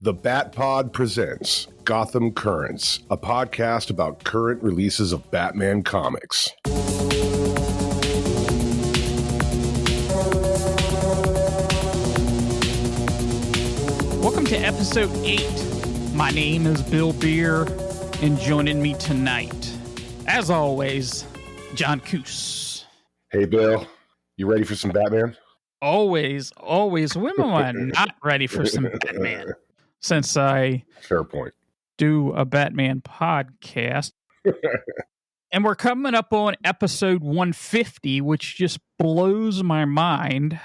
The Bat Pod presents Gotham Currents, a podcast about current releases of Batman comics. Welcome to episode 8. My name is Bill Beer, and joining me tonight, as always, John Koos. Hey, Bill, you ready for some Batman? Always. When am I not ready for some Batman? Since I Fair point. Do a Batman podcast. And we're coming up on episode 150, which just blows my mind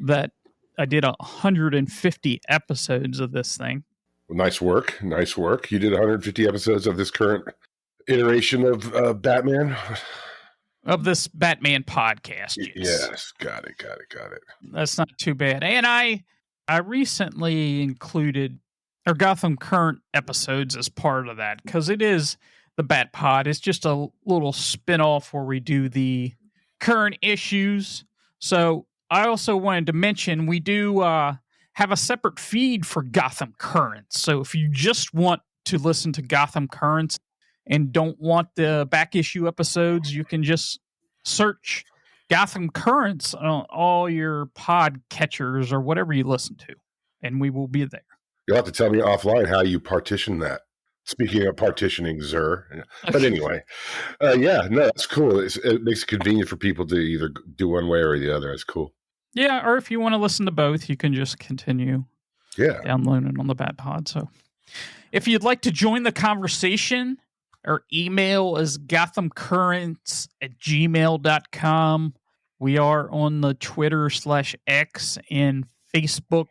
that I did 150 episodes of this thing. Nice work. You did 150 episodes of this current iteration of Batman? Of this Batman podcast, yes. Got it. That's not too bad. And I recently included our Gotham Current episodes as part of that, because it is the Bat Pod. It's just a little spin-off where we do the current issues. So I also wanted to mention we do have a separate feed for Gotham Currents. So if you just want to listen to Gotham Currents and don't want the back issue episodes, you can just search Gotham Currents on all your pod catchers or whatever you listen to, and we will be there. You'll have to tell me offline how you partition that. Speaking of partitioning, Zer. But anyway, that's cool. It makes it convenient for people to either do one way or the other. It's cool. Yeah, or if you want to listen to both, you can just continue downloading on the Bat Pod. So if you'd like to join the conversation, our email is gothamcurrents@gmail.com. We are on the Twitter/X and Facebook.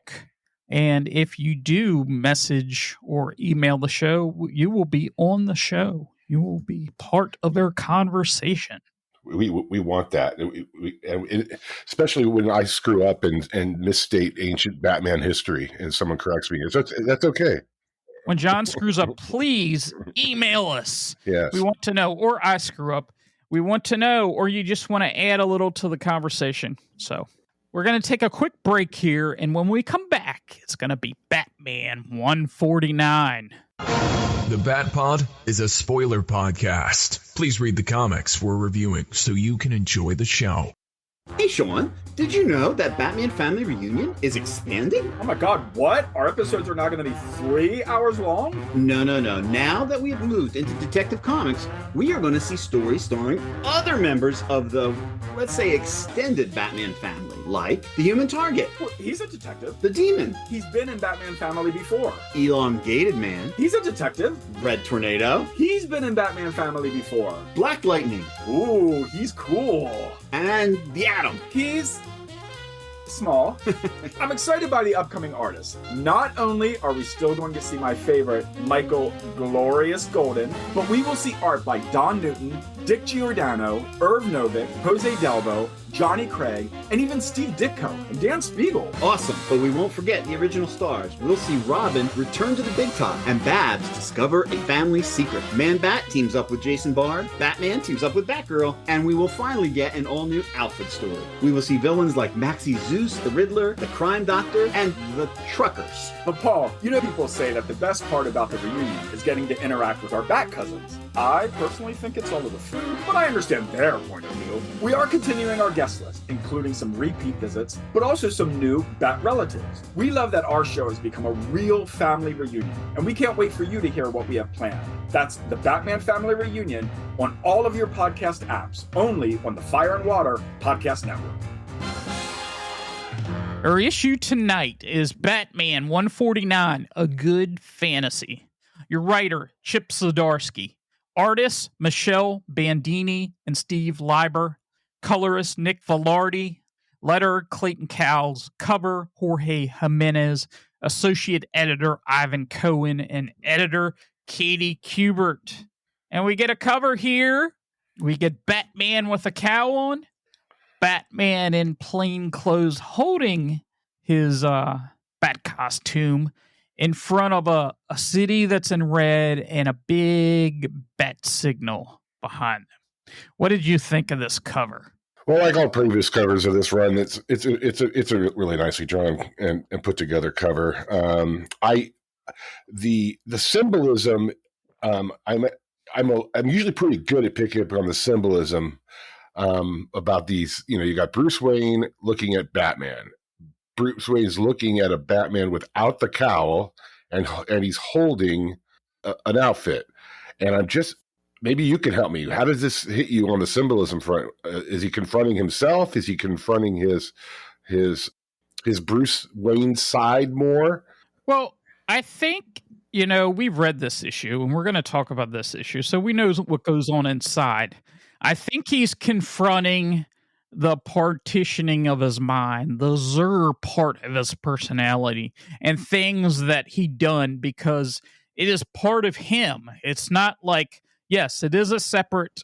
And if you do message or email the show, you will be on the show. You will be part of our conversation. We want that, and especially when I screw up and misstate ancient Batman history, and someone corrects me. That's okay. When John screws up, please email us. Yes. We want to know, or I screw up. We want to know, or you just want to add a little to the conversation. So we're going to take a quick break here, and when we come back, it's going to be Batman 149. The Bat Pod is a spoiler podcast. Please read the comics we're reviewing so you can enjoy the show. Hey Sean, did you know that Batman Family Reunion is expanding? Oh my god, what? Our episodes are now going to be 3 hours long? No. Now that we have moved into Detective Comics, we are going to see stories starring other members of the, let's say, extended Batman family, like the Human Target. Well, he's a detective. The Demon. He's been in Batman Family before. Elongated Man. He's a detective. Red Tornado. He's been in Batman Family before. Black Lightning. Ooh, he's cool. And the Atom. He's small. I'm excited by the upcoming artists. Not only are we still going to see my favorite, Michael Glorious Golden, but we will see art by Don Newton, Dick Giordano, Irv Novick, Jose Delvo, Johnny Craig, and even Steve Ditko and Dan Spiegel. Awesome, but we won't forget the original stars. We'll see Robin return to the big top, and Babs discover a family secret. Man-Bat teams up with Jason Bard, Batman teams up with Batgirl, and we will finally get an all-new Alfred story. We will see villains like Maxie Zeus, the Riddler, the Crime Doctor, and the Truckers. But Paul, you know people say that the best part about the reunion is getting to interact with our Bat cousins. I personally think it's all of the food, but I understand their point of view. We are continuing our guest list, including some repeat visits, but also some new Bat relatives. We love that our show has become a real family reunion, and we can't wait for you to hear what we have planned. That's the Batman Family Reunion on all of your podcast apps, only on the Fire and Water Podcast Network. Our issue tonight is Batman 149, A Good Fantasy. Your writer, Chip Zdarsky. Artists, Michelle Bandini and Steve Leiber. Colorist, Nick Velarde. Letterer, Clayton Cowles. Cover, Jorge Jimenez. Associate editor, Ivan Cohen. And editor, Katie Kubert. And we get a cover here. We get Batman with a cowl on. Batman in plain clothes holding his bat costume in front of a city that's in red and a big bat signal behind them. What did you think of this cover? Well, like all previous covers of this run, it's a really nicely drawn and put together cover. the symbolism. I'm usually pretty good at picking up on the symbolism about these. You got Bruce Wayne looking at Batman. Bruce Wayne's looking at a Batman without the cowl, and he's holding an outfit. And I'm just, maybe you can help me. How does this hit you on the symbolism front? Is he confronting himself? Is he confronting his Bruce Wayne side more? Well, I think, we've read this issue and we're going to talk about this issue. So we know what goes on inside. I think he's confronting the partitioning of his mind, the Zur part of his personality, and things that he done because it is part of him. It's not like, yes, it is a separate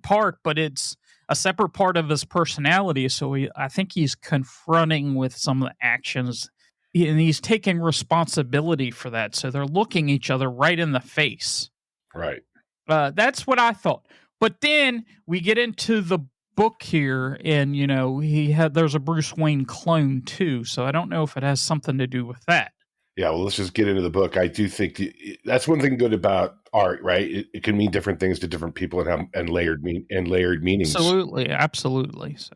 part, but it's a separate part of his personality. So I think he's confronting with some of the actions, and he's taking responsibility for that. So they're looking each other right in the face. Right. That's what I thought. But then we get into the book here, and there's a Bruce Wayne clone too. So I don't know if it has something to do with that. Yeah, well, let's just get into the book. I do think that's one thing good about art, right? It can mean different things to different people and layered meanings. Absolutely. So,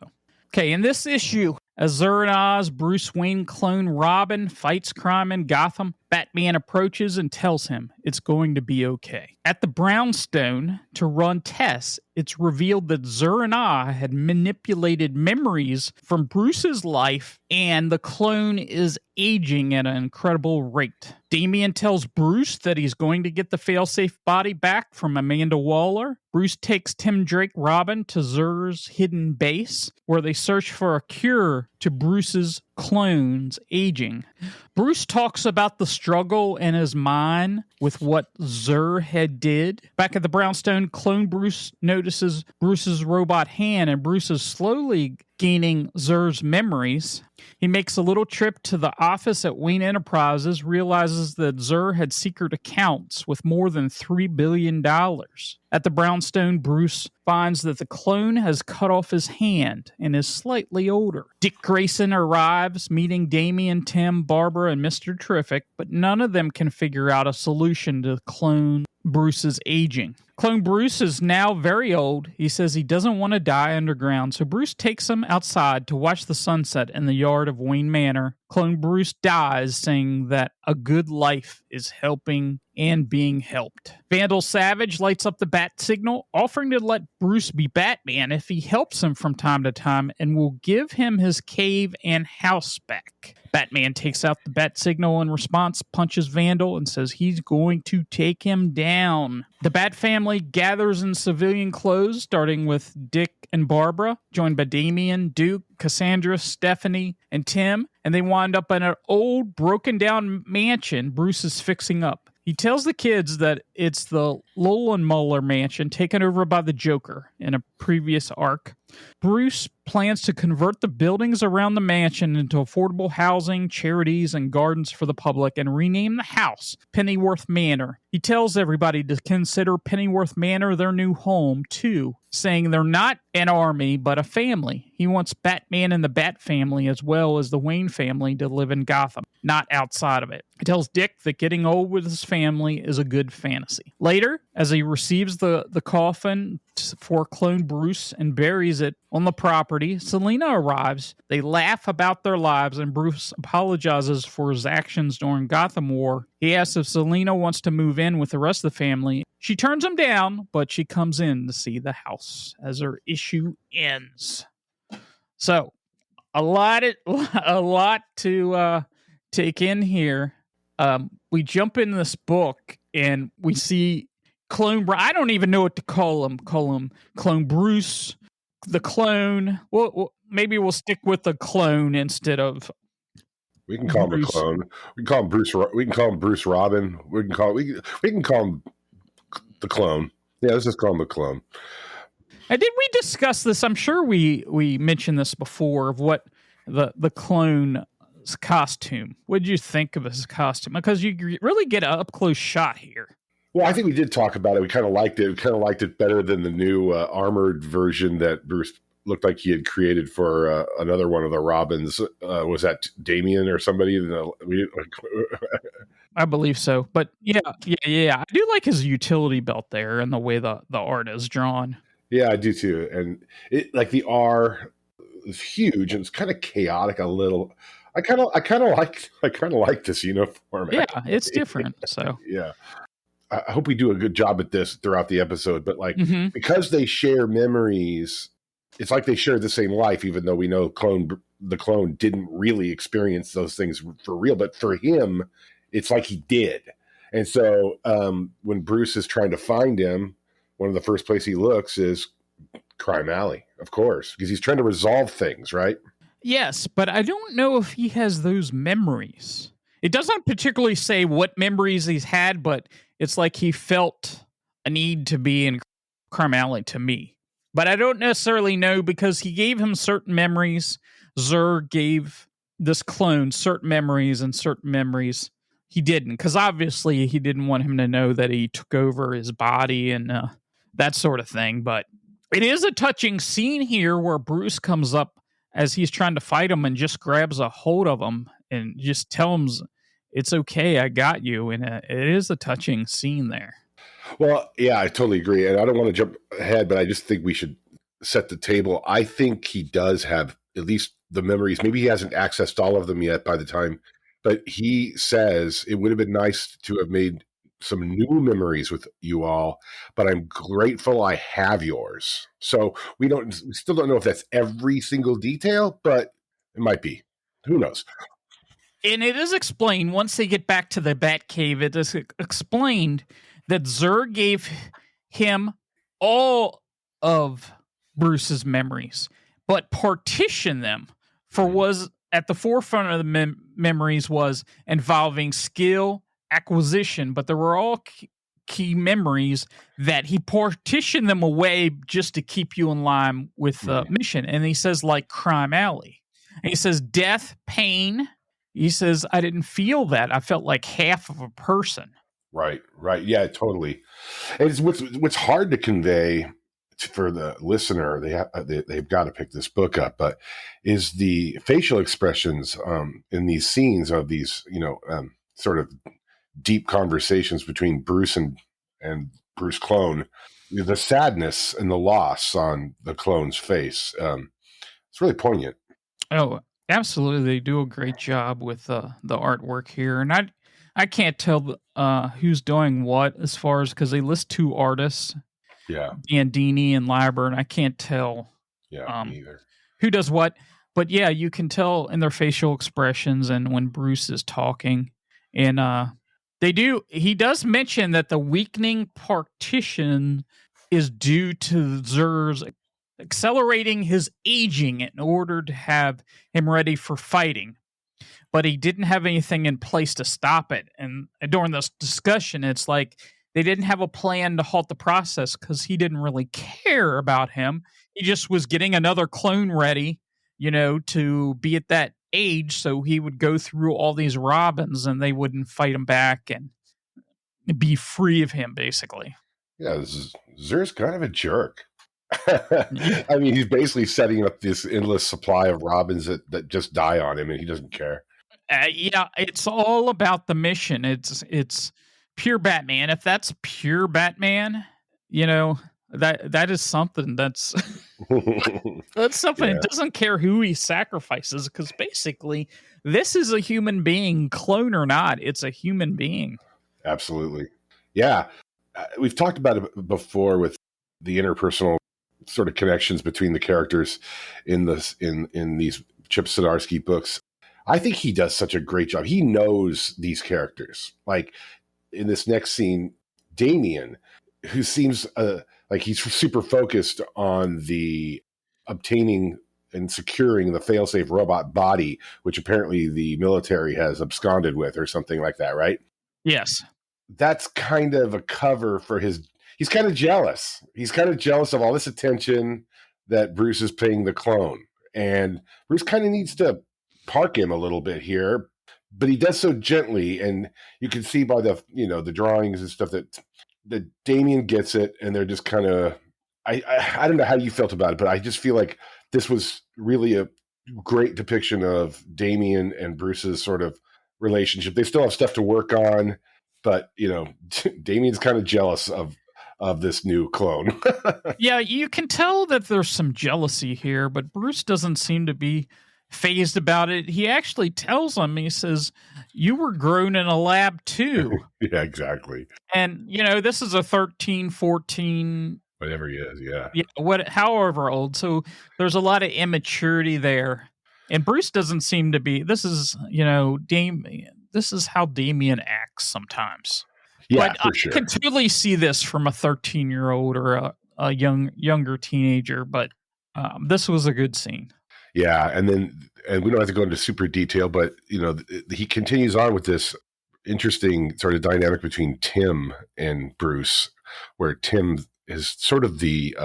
okay, in this issue, as Zur and Oz, Bruce Wayne clone Robin fights crime in Gotham, Batman approaches and tells him it's going to be okay. At the Brownstone to run tests, it's revealed that Zur and Oz had manipulated memories from Bruce's life, and the clone is aging at an incredible rate. Damian tells Bruce that he's going to get the failsafe body back from Amanda Waller. Bruce takes Tim Drake Robin to Zur's hidden base, where they search for a cure to Bruce's clone's aging. Bruce talks about the struggle in his mind with what Zur had did. Back at the Brownstone, clone Bruce notices Bruce's robot hand, and Bruce is slowly gaining Zur's memories. He makes a little trip to the office at Wayne Enterprises, realizes that Zur had secret accounts with more than $3 billion. At the Brownstone, Bruce finds that the clone has cut off his hand and is slightly older. Dick Grayson arrives, meeting Damian, Tim, Barbara, and Mr. Terrific, but none of them can figure out a solution to clone Bruce's aging. Clone Bruce is now very old. He says he doesn't want to die underground, so Bruce takes him outside to watch the sunset in the yard of Wayne Manor. Clone Bruce dies, saying that a good life is helping and being helped. Vandal Savage lights up the bat signal, offering to let Bruce be Batman if he helps him from time to time, and will give him his cave and house back. Batman takes out the bat signal in response, punches Vandal, and says he's going to take him down. The Bat family gathers in civilian clothes, starting with Dick and Barbara, joined by Damian, Duke, Cassandra, Stephanie, and Tim, and they wind up in an old, broken-down mansion Bruce is fixing up. He tells the kids that it's the Lollenmuller mansion taken over by the Joker in a previous arc. Bruce plans to convert the buildings around the mansion into affordable housing, charities, and gardens for the public, and rename the house Pennyworth Manor. He tells everybody to consider Pennyworth Manor their new home, too, saying they're not an army, but a family. He wants Batman and the Bat family, as well as the Wayne family, to live in Gotham, not outside of it. He tells Dick that getting old with his family is a good fantasy. Later, as he receives the coffin for clone Bruce and buries it on the property, Selina arrives. They laugh about their lives, and Bruce apologizes for his actions during Gotham War. He asks if Selina wants to move in with the rest of the family. She turns him down, but she comes in to see the house as her issue ends. So, a lot to take in here. We jump in this book and we see Clone. I don't even know what to call him. Call him Clone Bruce, the clone. Well, maybe we'll stick with the clone instead of. We can call him the clone. We can call him Bruce. We can call him Bruce Robin. We can call him the clone. Yeah, let's just call him the clone. And did we discuss this? I'm sure we mentioned this before of what the clone's costume. What did you think of his costume? Because you really get an up close shot here. Well, I think we did talk about it. We kind of liked it. We kind of liked it better than the new armored version that Bruce looked like he had created for another one of the Robins. Was that Damian or somebody? I believe so. But yeah. I do like his utility belt there and the way the art is drawn. Yeah, I do too. And it like the R is huge and it's kind of chaotic a little. I kind of like this uniform. Yeah, actually. it's different. So Yeah. I hope we do a good job at this throughout the episode, but like Mhm. because they share memories, it's like they share the same life, even though we know the clone didn't really experience those things for real. But for him, it's like he did. And so when Bruce is trying to find him, one of the first place he looks is Crime Alley, of course, because he's trying to resolve things, right? yes, but I don't know if he has those memories. It doesn't particularly say what memories he's had, but it's like he felt a need to be in Crime Alley to me. But I don't necessarily know because he gave him certain memories. Zur gave this clone certain memories and certain memories he didn't. Because obviously he didn't want him to know that he took over his body and that sort of thing. But it is a touching scene here where Bruce comes up as he's trying to fight him and just grabs a hold of him and just tells him, it's okay, I got you. And it is a touching scene there. Well, yeah, I totally agree. And I don't want to jump ahead, but I just think we should set the table. I think he does have at least the memories. Maybe he hasn't accessed all of them yet by the time, but he says it would have been nice to have made some new memories with you all, but I'm grateful I have yours. So we still don't know if that's every single detail, but it might be. Who knows? And it is explained once they get back to the Batcave. It is explained that Zur gave him all of Bruce's memories, but partitioned them for was at the forefront of the memories was involving skill acquisition, but there were all key memories that he partitioned them away just to keep you in line with the mission. And he says, like Crime Alley. And he says, death, pain. He says, I didn't feel that. I felt like half of a person. Right. Yeah, totally. And it's what's hard to convey for the listener. They've got to pick this book up, but is the facial expressions in these scenes of these, sort of deep conversations between Bruce and Bruce clone, the sadness and the loss on the clone's face. It's really poignant. Oh, absolutely. They do a great job with the artwork here. And I can't tell who's doing what as far as, because they list two artists, Bandini and Liburn. I can't tell either who does what. But yeah, you can tell in their facial expressions and when Bruce is talking. And he does mention that the weakening partition is due to Zur's accelerating his aging in order to have him ready for fighting. But he didn't have anything in place to stop it. And during this discussion, it's like they didn't have a plan to halt the process because he didn't really care about him. He just was getting another clone ready, to be at that age. So he would go through all these Robins and they wouldn't fight him back and be free of him, basically. Yeah, Zur's kind of a jerk. I mean, he's basically setting up this endless supply of Robins that just die on him and he doesn't care. Yeah, it's all about the mission. It's pure Batman. If that's pure Batman, that is something that's that's something. It doesn't care who he sacrifices because basically this is a human being, clone or not. It's a human being. Absolutely. Yeah. We've talked about it before with the interpersonal sort of connections between the characters in these Chip Zdarsky books. I think he does such a great job. He knows these characters. Like in this next scene, Damien, who seems like he's super focused on the obtaining and securing the failsafe robot body, which apparently the military has absconded with or something like that, right? Yes. That's kind of a cover for he's kind of jealous. He's kind of jealous of all this attention that Bruce is paying the clone. And Bruce kind of needs to park him a little bit here, but he does so gently. And you can see by the, the drawings and stuff that Damien gets it. And they're just kind of, I don't know how you felt about it, but I just feel like this was really a great depiction of Damien and Bruce's sort of relationship. They still have stuff to work on, but Damian's kind of jealous of this new clone. Yeah, you can tell that there's some jealousy here, but Bruce doesn't seem to be phased about it. He actually tells him, he says, "You were grown in a lab too." Yeah, exactly. And, this is a 13, 14... Whatever he is, yeah. Yeah, however old. So there's a lot of immaturity there. And Bruce doesn't seem to be, this is how Damian acts sometimes. Yeah, but for I sure. can totally see this from a 13-year-old or a younger teenager, but this was a good scene. Yeah, and we don't have to go into super detail, but he continues on with this interesting sort of dynamic between Tim and Bruce, where Tim is sort of it's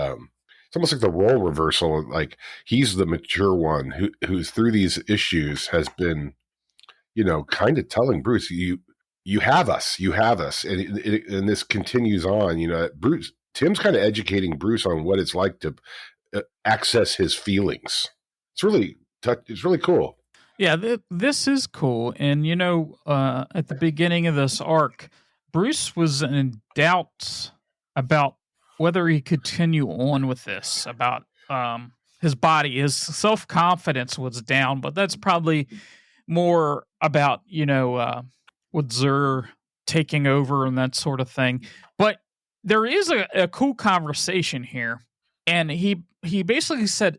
almost like the role reversal. Like he's the mature one who's through these issues has been, kind of telling Bruce, you have us, and this continues on. Tim's kind of educating Bruce on what it's like to access his feelings. It's really cool. Yeah, this is cool. And, at the beginning of this arc, Bruce was in doubt about whether he could continue on with this, about his body. His self-confidence was down, but that's probably more about, with Zur taking over and that sort of thing. But there is a cool conversation here. And he basically said,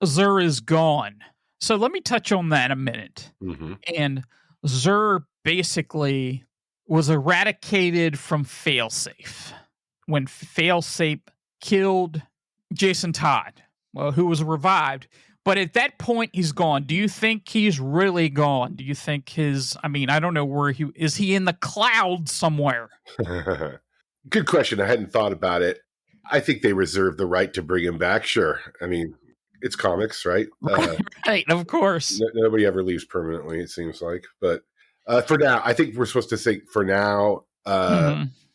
Zur is gone. So let me touch on that a minute. Mm-hmm. And Zur basically was eradicated from Failsafe when Failsafe killed Jason Todd, who was revived. But at that point, he's gone. Do you think he's really gone? Do you think I don't know where is he in the clouds somewhere? Good question. I hadn't thought about it. I think they reserve the right to bring him back. Sure. I mean, it's comics, right? Right, of course. Nobody ever leaves permanently, it seems like. But for now, I think we're supposed to say for now,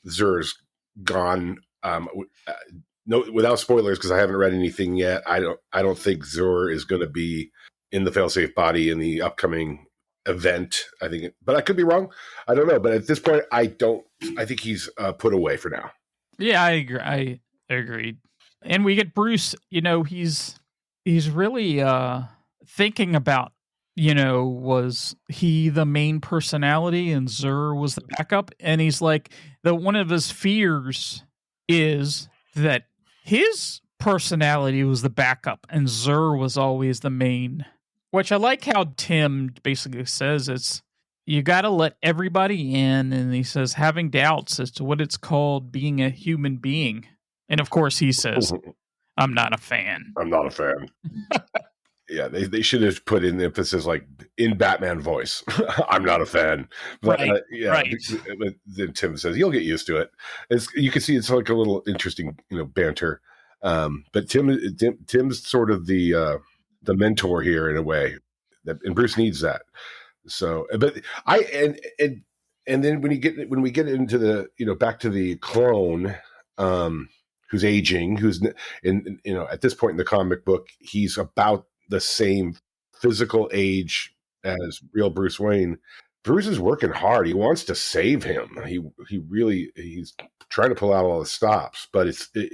Zur's gone. No, without spoilers, because I haven't read anything yet. I don't think Zur is going to be in the failsafe body in the upcoming event. But I could be wrong. I don't know. But at this point, I think he's put away for now. Yeah, I agree. I agreed. And we get Bruce. He's really thinking about, was he the main personality and Zur was the backup? And he's like, one of his fears is that his personality was the backup and Zur was always the main. Which I like how Tim basically says you got to let everybody in. And he says, having doubts as to what it's called being a human being. And of course he says, I'm not a fan. Yeah, they should have put in the emphasis like in Batman voice. I'm not a fan. But right. Right. But then Tim says you'll get used to it. You can see it's like a little interesting, banter. But Tim's sort of the mentor here in a way, and Bruce needs that. So, but and then when we get into the back to the clone. Who's aging, who's at this point in the comic book, he's about the same physical age as real Bruce Wayne. Bruce is working hard. He wants to save him. He's trying to pull out all the stops, but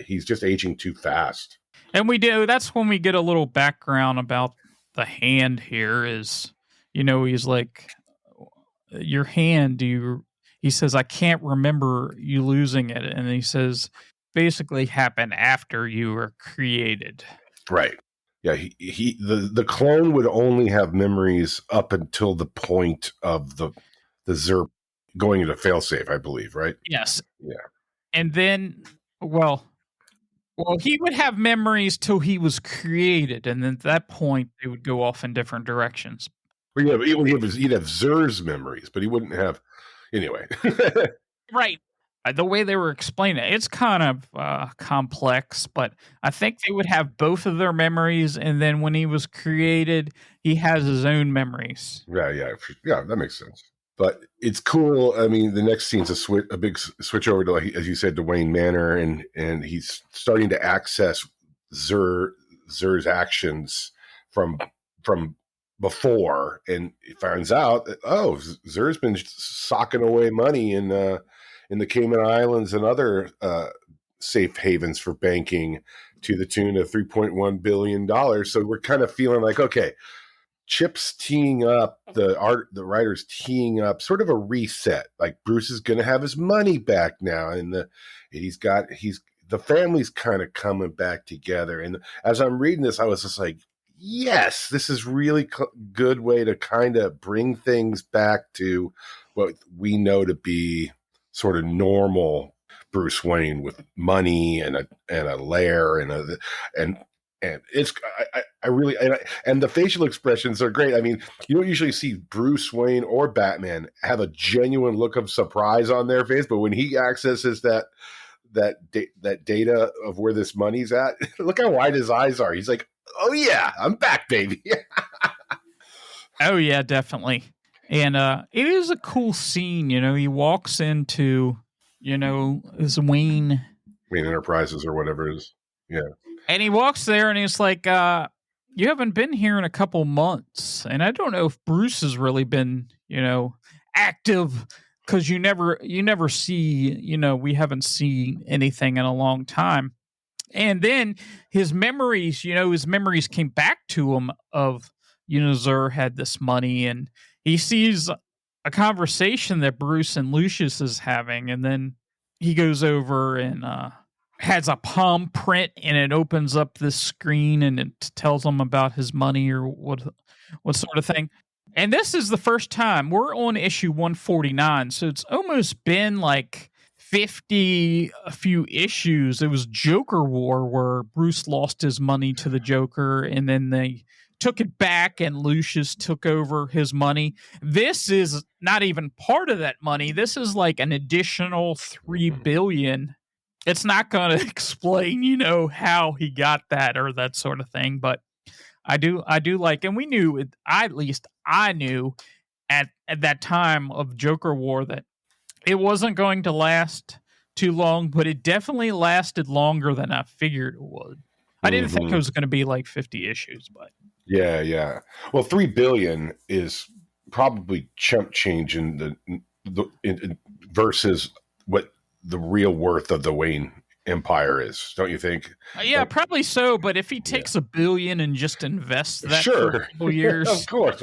he's just aging too fast. And that's when we get a little background about the hand here is, he's like, your hand, he says, I can't remember you losing it. And he says, basically happened after you were created. Right. Yeah. The clone would only have memories up until the point of the Zur going into failsafe, I believe. Right. Yes. Yeah. And then, well, he would have memories till he was created. And then at that point they would go off in different directions. Well, yeah, but he'd have Zur's memories, but he wouldn't have anyway. Right. The way they were explaining it, it's kind of complex, but I think they would have both of their memories, and then when he was created, he has his own memories. Yeah, that makes sense. But it's cool. I mean, the next scene's a big switch over to, like, as you said, to Wayne Manor, and he's starting to access Zur's actions from before, and he finds out that, Zur's been socking away money in the Cayman Islands and other safe havens for banking to the tune of $3.1 billion. So we're kind of feeling like, okay, Chip's teeing up, the writers teeing up sort of a reset. Like Bruce is going to have his money back now, and the family's kind of coming back together. And as I'm reading this, I was just like, yes, this is really good way to kind of bring things back to what we know to be sort of normal Bruce Wayne, with money and a lair and it's I really and the facial expressions are great. I mean, you don't usually see Bruce Wayne or Batman have a genuine look of surprise on their face, but when he accesses that data of where this money's at, look how wide his eyes are. He's like, oh yeah, I'm back, baby. Oh yeah, definitely. And it is a cool scene. He walks into his Wayne Enterprises or whatever it is. Yeah. And he walks there and he's like, you haven't been here in a couple months. And I don't know if Bruce has really been, active, because you never see, we haven't seen anything in a long time. And then his memories came back to him of, Zur had this money, and he sees a conversation that Bruce and Lucius is having. And then he goes over and, has a palm print, and it opens up this screen and it tells him about his money or what sort of thing. And this is the first time we're on issue 149. So it's almost been like 50 a few issues. It was Joker War, where Bruce lost his money to the Joker, and then they took it back and Lucius took over his money. This is not even part of that money. This is like an additional $3 billion. It's not going to explain, how he got that or that sort of thing, but I do like, and we knew it, at least I knew at that time of Joker War that it wasn't going to last too long, but it definitely lasted longer than I figured it would. I didn't think it was going to be like 50 issues, but yeah. Well, $3 billion is probably chump change in versus what the real worth of the Wayne Empire is, don't you think? Yeah, probably so. But if he takes $1 billion and just invests that for a couple years, of course.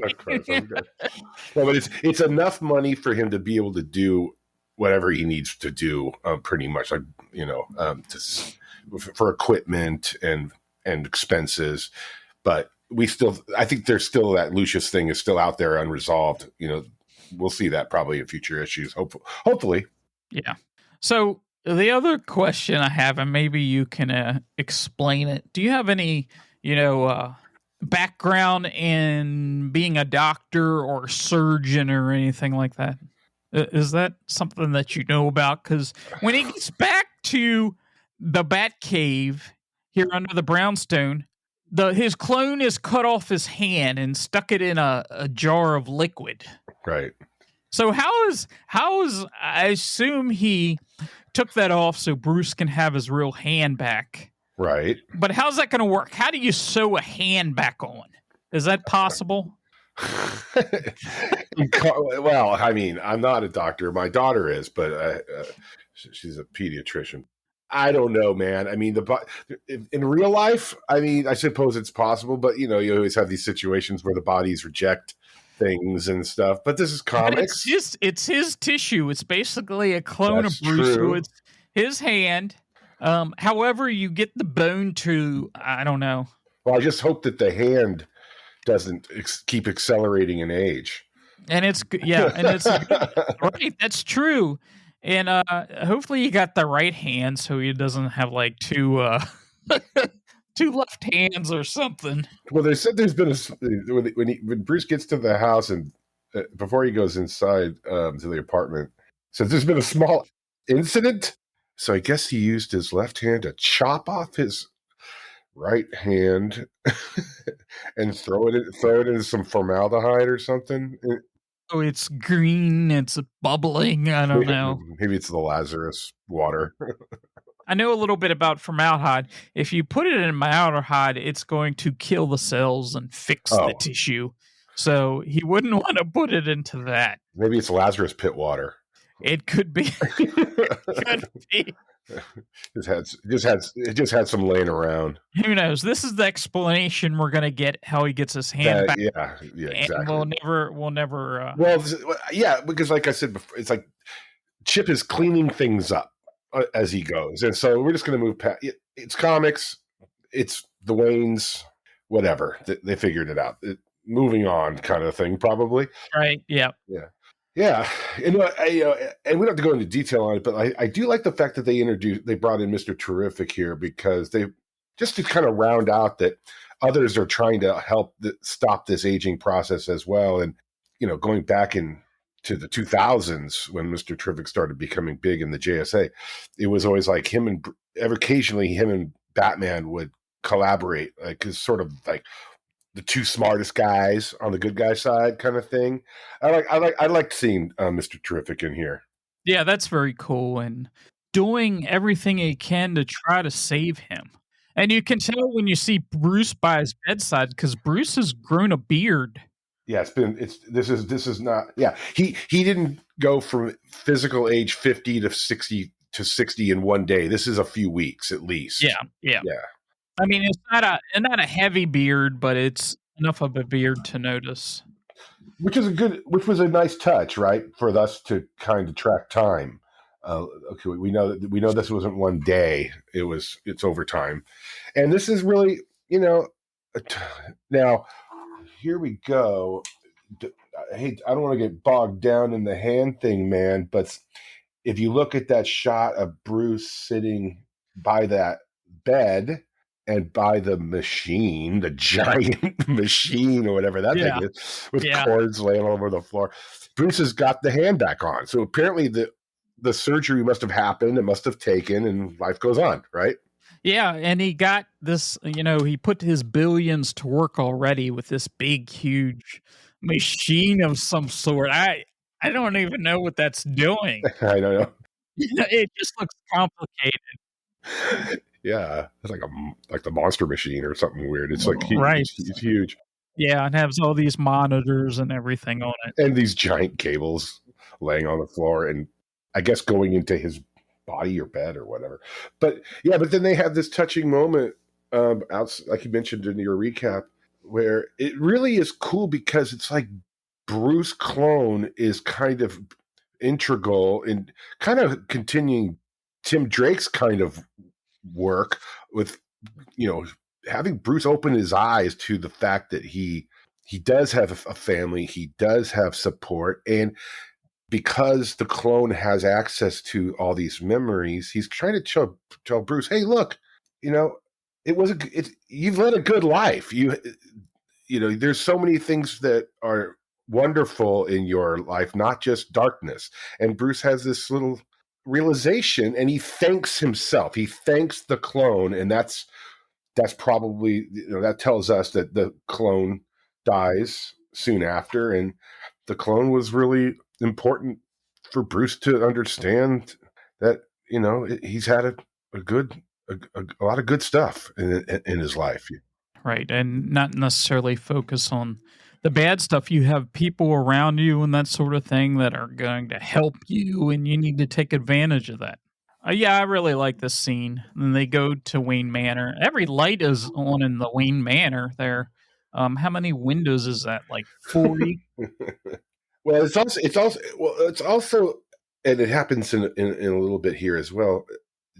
Well, but it's enough money for him to be able to do whatever he needs to do, pretty much, like for equipment and expenses. But I think there's still that Lucius thing is still out there unresolved. We'll see that probably in future issues. Hopefully. Yeah. So the other question I have, and maybe you can explain it. Do you have any, background in being a doctor or surgeon or anything like that? Is that something that you know about? Because when he gets back to the Batcave here under the brownstone, his clone has cut off his hand and stuck it in a jar of liquid. Right. So how is I assume he took that off so Bruce can have his real hand back. Right. But how's that going to work? How do you sew a hand back on? Is that possible? Well, I mean, I'm not a doctor. My daughter is, but she's a pediatrician. I don't know, man. I mean, in real life, I mean, I suppose it's possible, but you always have these situations where the bodies reject things and stuff. But this is comics. It's his tissue. It's basically a clone of Bruce. So it's his hand. However, you get the bone to, I don't know. Well, I just hope that the hand doesn't keep accelerating in age. And it's right. That's true. And hopefully you got the right hand so he doesn't have like two left hands or something. Well, they said there's been when Bruce gets to the house and before he goes inside to the apartment, says there's been a small incident. So I guess he used his left hand to chop off his right hand and throw it into some formaldehyde or something. Oh, it's green. It's bubbling. I don't know. Maybe it's the Lazarus water. I know a little bit about formaldehyde. If you put it in formaldehyde, it's going to kill the cells and fix the tissue. So he wouldn't want to put it into that. Maybe it's Lazarus pit water. It could be. Could be. It just had some laying around. Who knows? This is the explanation we're gonna get how he gets his hand back. Yeah, exactly. And we'll never. Yeah, because like I said before, it's like Chip is cleaning things up as he goes, and so we're just gonna move past. It's comics. It's the Waynes. Whatever, they figured it out. Moving on, kind of thing, probably. Right. Yeah. Yeah. Yeah, and and we don't have to go into detail on it, but I do like the fact that they brought in Mr. Terrific here, because they just to kind of round out that others are trying to help stop this aging process as well. And going back into the 2000s when Mr. Terrific started becoming big in the JSA, it was always like occasionally him and Batman would collaborate, like it's sort of like the two smartest guys on the good guy side kind of thing. I like seeing Mr. Terrific in here. Yeah, that's very cool, and doing everything he can to try to save him. And you can tell when you see Bruce by his bedside, because Bruce has grown a beard. Yeah, this is not. Yeah, he didn't go from physical age 50 to 60 in one day. This is a few weeks at least. Yeah. I mean, it's not a heavy beard, but it's enough of a beard to notice. Which was a nice touch, right, for us to kind of track time. Okay, we know this wasn't one day; it's over time, and this is really now. Here we go. I don't want to get bogged down in the hand thing, man, but if you look at that shot of Bruce sitting by that bed. And by the machine, the giant machine or whatever that thing is, with cords laying all over the floor, Bruce has got the hand back on. So apparently the surgery must have happened, it must have taken, and life goes on, right? Yeah, and he got this, he put his billions to work already with this big, huge machine of some sort. I don't even know what that's doing. I don't know. It just looks complicated. Yeah, it's like the Monster Machine or something weird. It's like it's huge. Yeah, and has all these monitors and everything on it, and these giant cables laying on the floor, and I guess going into his body or bed or whatever. But then they have this touching moment, like you mentioned in your recap, where it really is cool because it's like Bruce clone is kind of integral in kind of continuing Tim Drake's kind of work with having Bruce open his eyes to the fact that he does have a family, he does have support, and because the clone has access to all these memories, he's trying to tell Bruce, hey, look, you've led a good life. There's so many things that are wonderful in your life, not just darkness. And Bruce has this little realization, and he thanks himself. He thanks the clone, and that's probably that tells us that the clone dies soon after, and the clone was really important for Bruce to understand that he's had a lot of good stuff in his life, right, and not necessarily focus on the bad stuff. You have people around you and that sort of thing that are going to help you, and you need to take advantage of that. I really like this scene. And they go to Wayne Manor. Every light is on in the Wayne Manor there. How many windows is that? Like 40? Well, it's also, and it happens in a little bit here as well.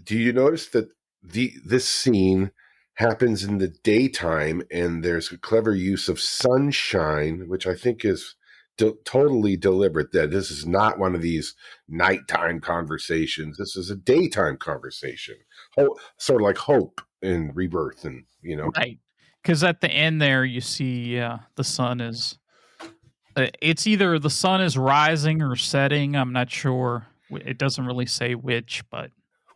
Do you notice that this scene happens in the daytime, and there's a clever use of sunshine, which I think is totally deliberate, that this is not one of these nighttime conversations. This is a daytime conversation, sort of like hope and rebirth, and right, because at the end there you see the sun is it's either the sun is rising or setting. I'm not sure, it doesn't really say which, but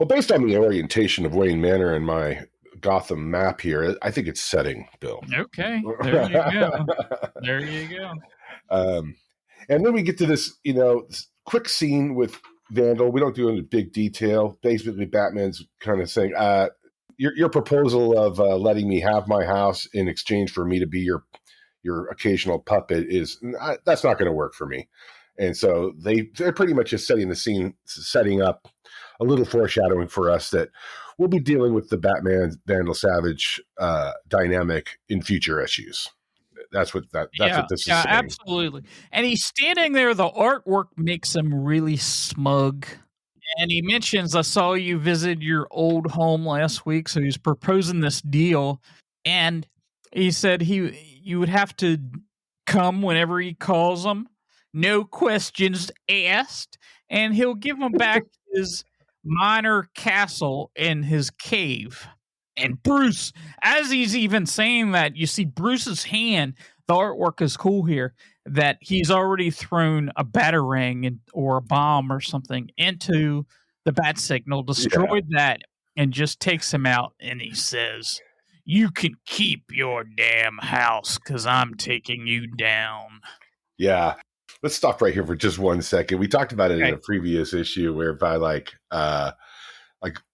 based on the orientation of Wayne Manor and my Gotham map here, I think it's setting, Bill. Okay, there you go. There you go. And then we get to this, quick scene with Vandal. We don't do it in big detail. Basically, Batman's kind of saying, your proposal of letting me have my house in exchange for me to be your occasional puppet that's not going to work for me. And so they're pretty much just setting the scene, setting up a little foreshadowing for us that we'll be dealing with the Batman Vandal Savage dynamic in future issues. That's what this is saying. Absolutely. And he's standing there. The artwork makes him really smug. And he mentions, I saw you visit your old home last week. So he's proposing this deal. And he said you would have to come whenever he calls him. No questions asked. And he'll give him back his minor castle and his cave. And Bruce, as he's even saying that, you see Bruce's hand. The artwork is cool here, that he's already thrown a batarang or a bomb or something into the bat signal, destroyed that, and just takes him out. And he says, "You can keep your damn house because I'm taking you down." Yeah. Let's stop right here for just 1 second. We talked about it in a previous issue whereby like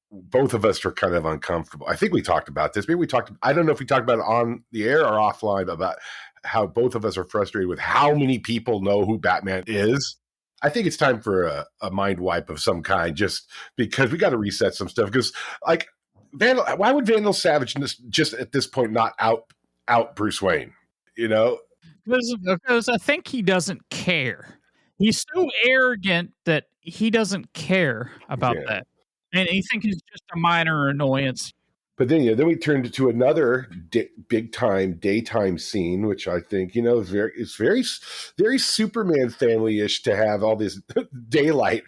both of us were kind of uncomfortable. I think we talked about this. Maybe I don't know if we talked about it on the air or offline about how both of us are frustrated with how many people know who Batman is. I think it's time for a mind wipe of some kind, just because we got to reset some stuff. Because like why would Vandal Savage just at this point not out Bruce Wayne? You know, because I think he doesn't care. He's so arrogant that he doesn't care about that. And he thinks it's just a minor annoyance. But then, then we turned to another big time daytime scene, which I think, is very Superman family-ish to have all this daylight.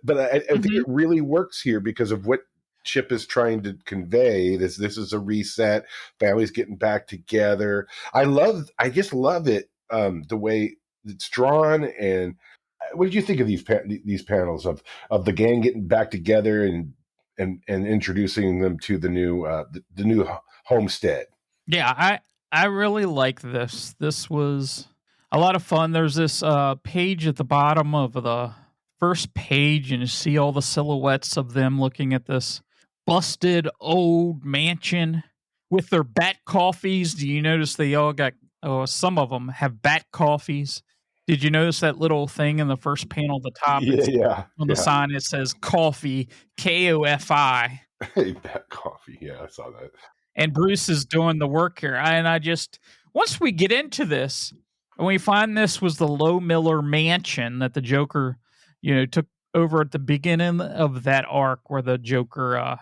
But I think it really works here because of what Chip is trying to convey. This is a reset. Families getting back together. I just love it, the way it's drawn. And what did you think of these panels of the gang getting back together and introducing them to the new homestead? Yeah, I really like this. This was a lot of fun. There's this page at the bottom of the first page, and you see all the silhouettes of them looking at this busted old mansion with their bat coffees. Do you notice they all got? Some of them have bat coffees. Did you notice that little thing in the first panel at the top? On the sign, it says coffee, KOFI. Hey, bat coffee. Yeah, I saw that. And Bruce is doing the work here. And once we get into this, and we find this was the Low Miller mansion that the Joker, took over at the beginning of that arc where the Joker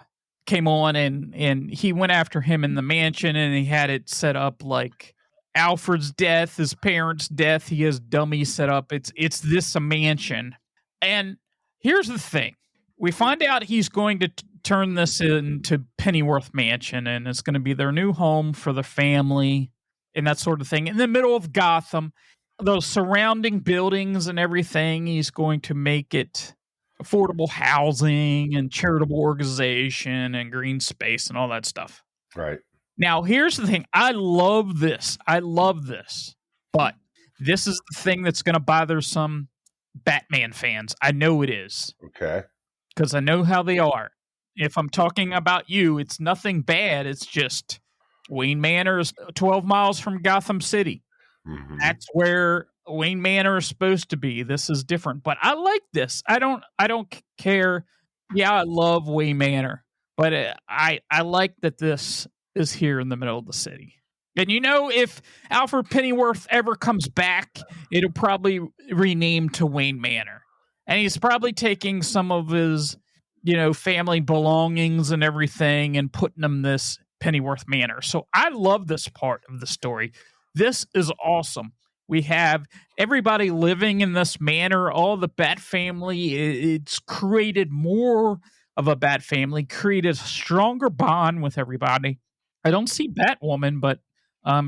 came on and he went after him in the mansion, and he had it set up like Alfred's death, his parents' death. He has dummies set up. It's this a mansion. And here's the thing. We find out he's going to turn this into Pennyworth Mansion, and it's going to be their new home for the family and that sort of thing. In the middle of Gotham, those surrounding buildings and everything, he's going to make it affordable housing and charitable organization and green space and all that stuff. Right. Now, here's the thing. I love this. But this is the thing that's going to bother some Batman fans. I know it is. Okay. Because I know how they are. If I'm talking about you, it's nothing bad. It's just Wayne Manor is 12 miles from Gotham City. Mm-hmm. That's where Wayne Manor is supposed to be. This is different. But I like this. I don't care. Yeah, I love Wayne Manor. But I like that this is here in the middle of the city. And if Alfred Pennyworth ever comes back, it'll probably rename to Wayne Manor. And he's probably taking some of his, family belongings and everything and putting them this Pennyworth Manor. So I love this part of the story. This is awesome. We have everybody living in this manor, all the Bat family. It's created more of a Bat family, created a stronger bond with everybody. I don't see Batwoman, but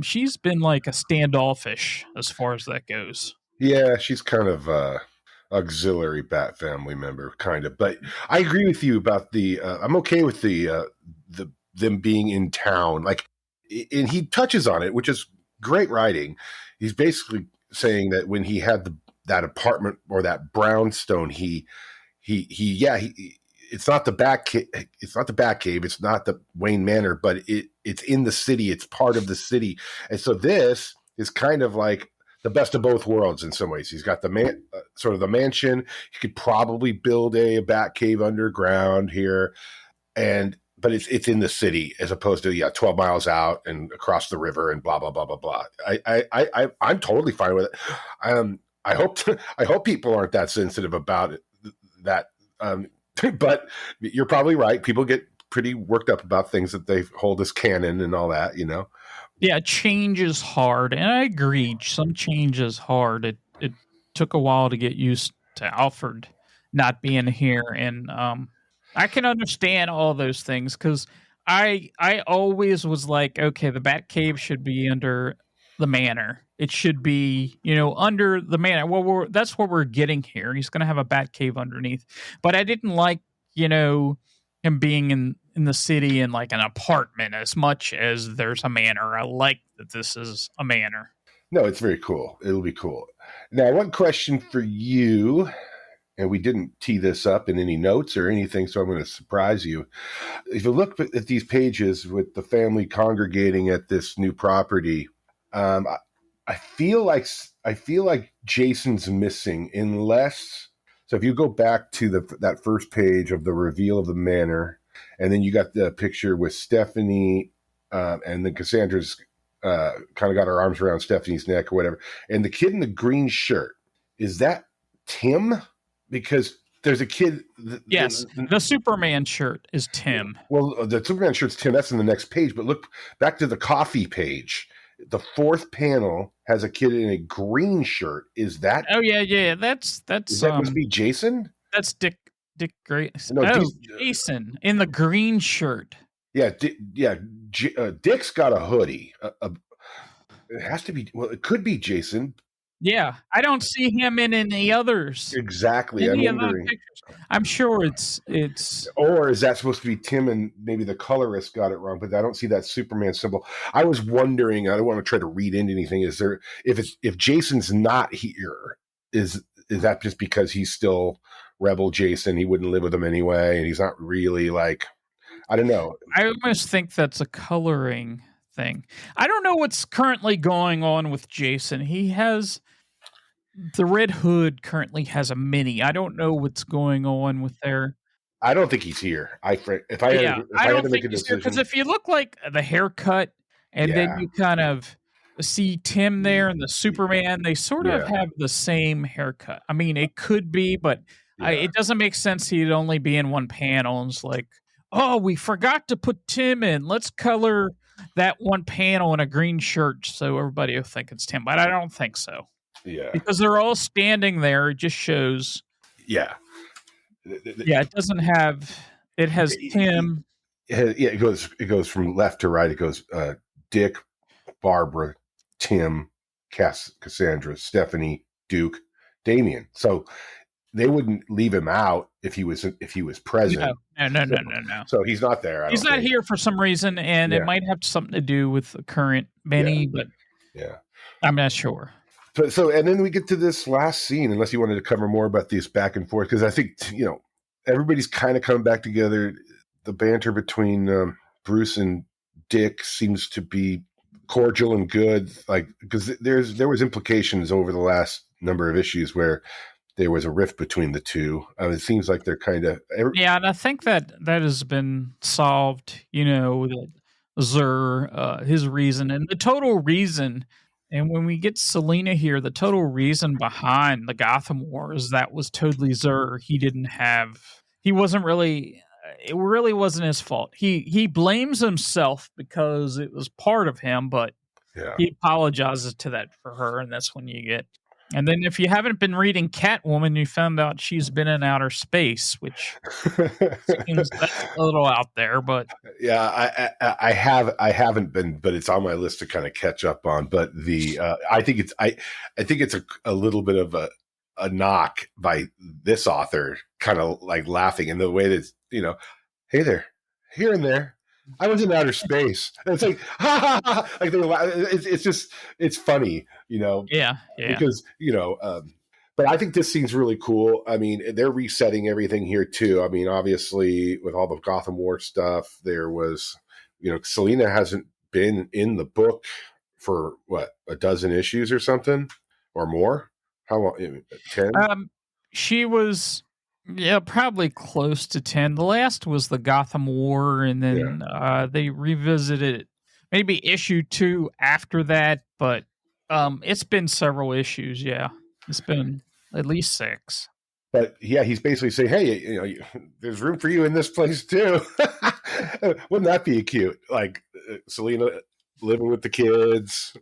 she's been like a standoffish as far as that goes. Yeah, she's kind of auxiliary Bat family member, kind of. But I agree with you about I'm okay with them being in town. Like, and he touches on it, which is great writing. He's basically saying that when he had that apartment or that brownstone, it's not the Batcave, it's not the Wayne Manor, but it's in the city. It's part of the city. And so this is kind of like the best of both worlds in some ways. He's got the sort of the mansion. He could probably build a bat cave underground here, but it's in the city as opposed to 12 miles out and across the river and blah blah blah blah blah. I'm totally fine with it. I hope people aren't that sensitive about it. But you're probably right. People get pretty worked up about things that they hold as canon and all that, Yeah, change is hard, and I agree. Some change is hard. It took a while to get used to Alfred not being here, and I can understand all those things because I always was like, okay, the Batcave should be under the manor. It should be, under the manor. Well, that's what we're getting here. He's going to have a Batcave underneath, but I didn't like, him being in the city in like an apartment as much as there's a manor. I like that this is a manor. No, it's very cool. It'll be cool. Now, one question for you, and we didn't tee this up in any notes or anything, so I'm going to surprise you. If you look at these pages with the family congregating at this new property, I feel like Jason's missing unless. So if you go back to that first page of the reveal of the manor, and then you got the picture with Stephanie, and then Cassandra's kind of got her arms around Stephanie's neck or whatever, and the kid in the green shirt, is that Tim? Because there's a kid. Yes, the Superman shirt is Tim. Well, the Superman shirt's Tim. That's in the next page. But look back to the coffee page. The fourth panel has a kid in a green shirt. Is that? Oh yeah. That's. Is that must be Jason? That's Dick Grayson. No, Jason in the green shirt. Yeah, Dick's got a hoodie. It has to be. Well, it could be Jason. Yeah, I don't see him in any others. Exactly. Any I'm wondering. I'm sure it's. Or is that supposed to be Tim and maybe the colorist got it wrong? But I don't see that Superman symbol. I was wondering. I don't want to try to read into anything. Is there if Jason's not here? Is that just because he's still Rebel Jason? He wouldn't live with him anyway, and he's not really like. I don't know. I almost think that's a coloring thing. I don't know what's currently going on with Jason. He has the Red Hood currently has a mini. I don't know what's going on with there. I don't think he's here. I had to make a decision, because if you look like the haircut and then you kind of see Tim there and the Superman, they sort of have the same haircut. I mean, it could be, but it doesn't make sense. He'd only be in one panel, and it's like, oh, we forgot to put Tim in. Let's color that one panel in a green shirt so everybody will think it's Tim. But I don't think so. Yeah. Because they're all standing there. It just shows. Yeah. Yeah, it doesn't have. It has Tim. It goes from left to right. It goes Dick, Barbara, Tim, Cassandra, Stephanie, Duke, Damien. So they wouldn't leave him out if he was present. No. So he's not there. He's not here for some reason, and it might have something to do with the current Benny, but I'm not sure. So and then we get to this last scene, unless you wanted to cover more about these back and forth, because I think, everybody's kind of coming back together. The banter between Bruce and Dick seems to be cordial and good, like, because there was implications over the last number of issues where there was a rift between the two. It seems like they're kind of and I think that has been solved. That Zur, his reason and the total reason. And when we get Selina here, the total reason behind the Gotham Wars, that was totally Zur. It really wasn't his fault. He blames himself because it was part of him, but he apologizes to that for her, and that's when you get. And then if you haven't been reading Catwoman, you found out she's been in outer space, which seems that's a little out there, but I haven't been, but it's on my list to kind of catch up on. But I think it's a little bit of a knock by this author, kind of like laughing in the way that hey there, here and there. I was in outer space. And it's like, ha, ha, ha. Like it's funny, Yeah. Because, but I think this scene's really cool. I mean, they're resetting everything here too. I mean, obviously with all the Gotham War stuff, there was, Selina hasn't been in the book for what, a dozen issues or something or more? How long? 10? She was, yeah, probably close to 10. The last was the Gotham War, and then they revisited it, maybe issue 2 after that, but it's been several issues. Yeah, it's been at least 6. But yeah, he's basically saying, "Hey, there's room for you in this place too." Wouldn't that be cute? Like Selena living with the kids.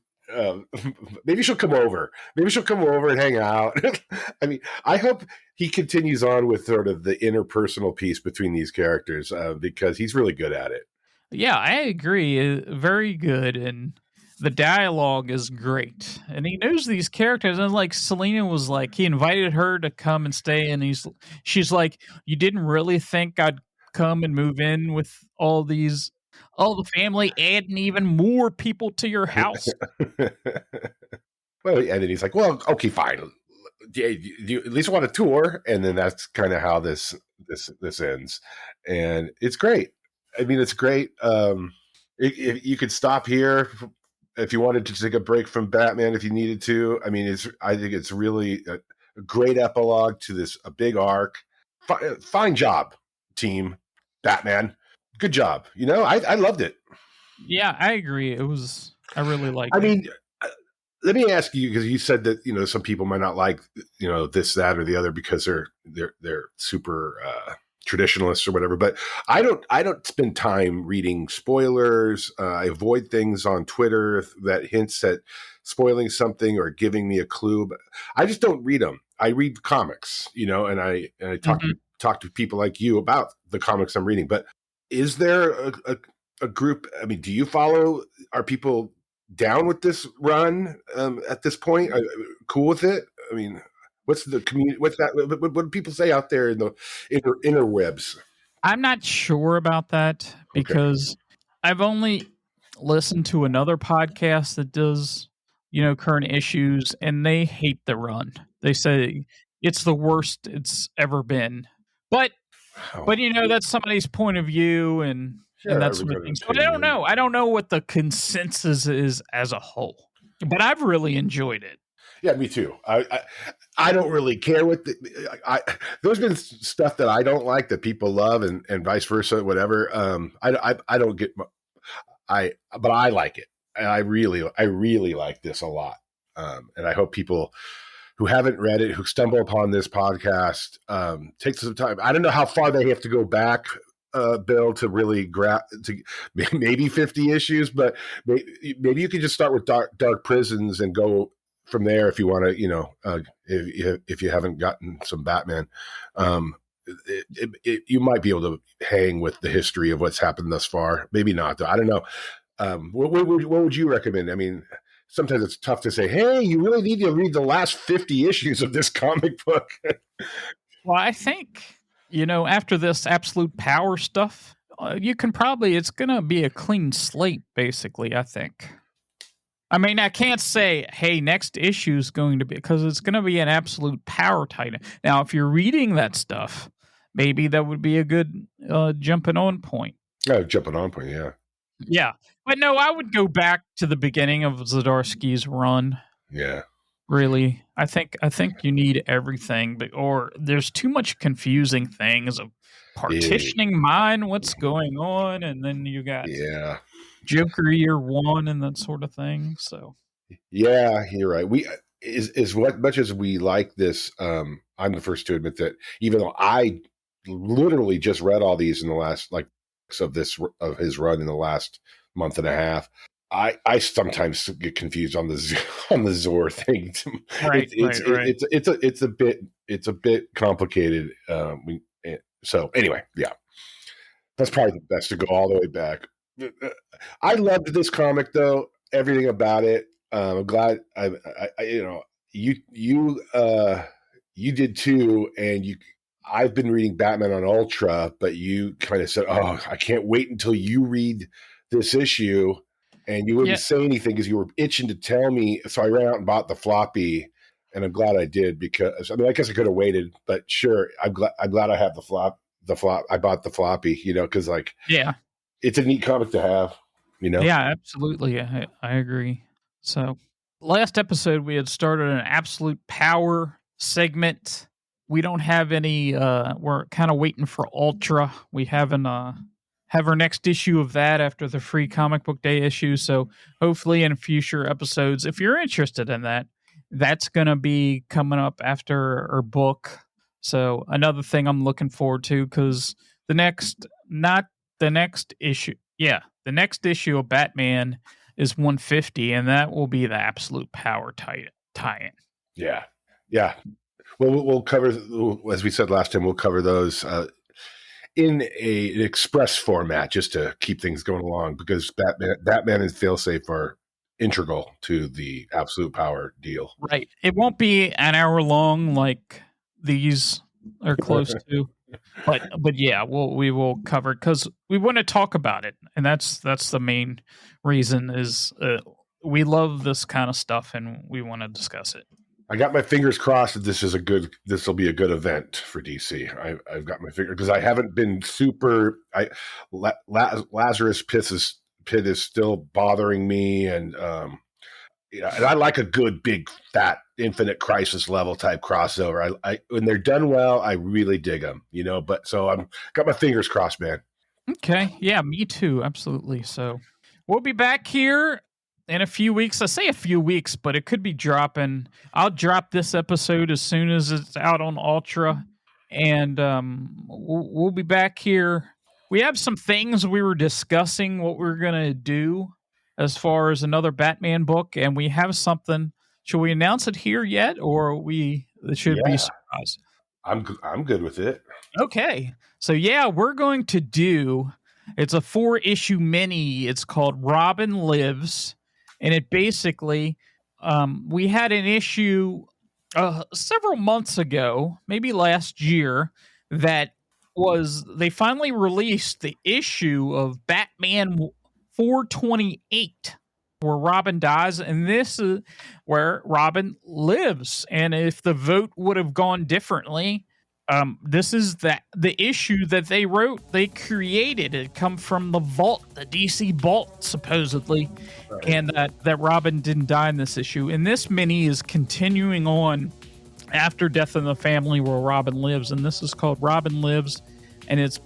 Maybe she'll come over. Maybe she'll come over and hang out. I mean, I hope he continues on with sort of the interpersonal piece between these characters because he's really good at it. Yeah, I agree. Very good, and the dialogue is great. And he knows these characters. And like Selena was like, he invited her to come and stay, and she's like, "You didn't really think I'd come and move in with all the family, adding even more people to your house?" Well, and then he's like, "Well, okay, fine. Do you at least want a tour?" And then that's kind of how this ends, and it's great. I mean, it's great. If you could stop here if you wanted to take a break from Batman, if you needed to. I mean, I think it's really a great epilogue to a big arc. Fine job, team Batman. Good job. I loved it. Yeah, I agree. I really liked it. I mean, let me ask you, because you said that, some people might not like, this, that, or the other because they're super traditionalists or whatever, but I don't spend time reading spoilers. I avoid things on Twitter that hints at spoiling something or giving me a clue, but I just don't read them. I read comics, and I talk to people like you about the comics I'm reading. But is there a group? I mean, do you follow? Are people down with this run at this point? Are cool with it? I mean, what's the community? What's that? What do people say out there in the interwebs? I'm not sure about that because I've only listened to another podcast that does, current issues, and they hate the run. They say it's the worst it's ever been. But that's somebody's point of view and that sort of thing. So I don't know. I don't know what the consensus is as a whole, but I've really enjoyed it. Yeah, me too. I don't really care what there's been stuff that I don't like that people love and vice versa, whatever. I don't get, but I like it. And I really like this a lot. And I hope people who haven't read it, who stumble upon this podcast, take some time. I don't know how far they have to go back, Bill, to really to maybe 50 issues, but maybe you could just start with Dark Prisons and go from there if you want to, if you haven't gotten some Batman, you might be able to hang with the history of what's happened thus far. Maybe not, though. I don't know. What would you recommend? I mean, sometimes it's tough to say, hey, you really need to read the last 50 issues of this comic book. Well, I think, after this absolute power stuff, you can it's going to be a clean slate, basically, I think. I mean, I can't say, hey, next issue is going to be, because it's going to be an absolute power titan. Now, if you're reading that stuff, maybe that would be a good jumping on point. Oh, jumping on point, yeah. Yeah. But no, I would go back to the beginning of Zdarsky's run. Yeah. Really. I think you need everything, or there's too much confusing things of partitioning mine, what's going on, and then you got Joker Year 1 and that sort of thing. So yeah, you're right. We is what much as we like this. I'm the first to admit that even though I literally just read all these in the last of his run in the last month and a half, I sometimes get confused on the Zor thing. Right, It's a bit complicated. So anyway, yeah, that's probably the best to go all the way back. I loved this comic though, everything about it. I'm glad you did too, and I've been reading Batman on Ultra, but you kind of said, "Oh, I can't wait until you read this issue," and you wouldn't say anything because you were itching to tell me. So I ran out and bought the floppy, and I'm glad I did because I guess I could have waited, but sure, I'm glad I have the flop. I bought the floppy, because it's a neat comic to have, Yeah, absolutely. I agree. So, last episode we had started an absolute power segment. We don't have any. We're kind of waiting for Ultra. We haven't have our next issue of that after the free comic book day issue. So hopefully in future episodes, if you're interested in that, that's going to be coming up after our book. So another thing I'm looking forward to, because the next issue of Batman is 150, and that will be the absolute power tie-in. Yeah. Well, we'll cover, as we said last time, we'll cover those in an express format just to keep things going along, because Batman and Failsafe are integral to the absolute power deal. Right. It won't be an hour long like these are close to, but yeah, we will cover it because we want to talk about it, and that's the main reason is we love this kind of stuff and we want to discuss it. I got my fingers crossed that this will be a good event for DC. I've got my finger, because I haven't been super. Lazarus Pit is still bothering me, and and I like a good big fat Infinite Crisis level type crossover. I when they're done well, I really dig them. But so I'm got my fingers crossed, man. Okay, yeah, me too, absolutely. So we'll be back here in a few weeks. I say a few weeks, but it could be dropping. I'll drop this episode as soon as it's out on Ultra, and we'll be back here. We have some things we were discussing what we're gonna do as far as another Batman book, and we have something. Should we announce it here yet, or it should be a surprise? I'm good with it. Okay, so yeah, we're going to do. It's a 4-issue mini. It's called Robin Lives. And it basically, we had an issue several months ago, maybe last year, that they finally released the issue of Batman 428, where Robin dies, and this is where Robin lives. And if the vote would have gone differently, this is the issue that they created. It come from the vault, the DC vault, supposedly, right. And that Robin didn't die in this issue. And this mini is continuing on after Death in the Family, where Robin lives, and this is called Robin Lives, and it's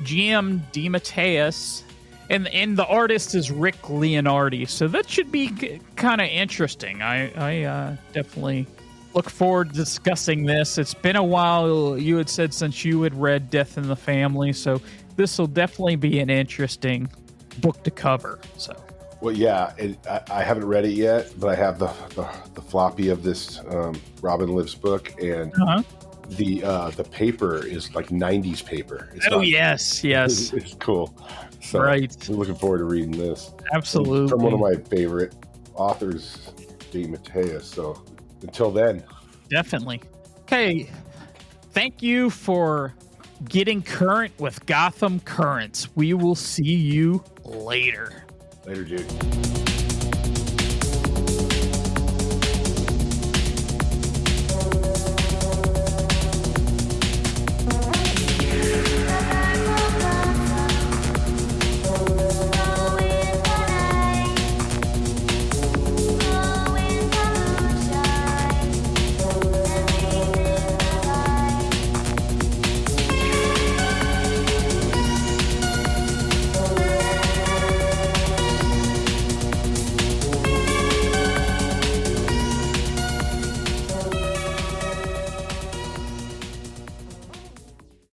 GM DeMatteis, and the artist is Rick Leonardi. So that should be kind of interesting. I definitely look forward to discussing this. It's been a while, you had said, since you had read Death in the Family, so this will definitely be an interesting book to cover. So, well, yeah, I haven't read it yet, but I have the floppy of this Robin Lives book, and the paper is like 90s paper. Yes. It's cool. So right. I'm looking forward to reading this. Absolutely. From one of my favorite authors, DeMatteis. So until then. Definitely. Okay. Thank you for getting current with Gotham Currents. We will see you later. Later, dude.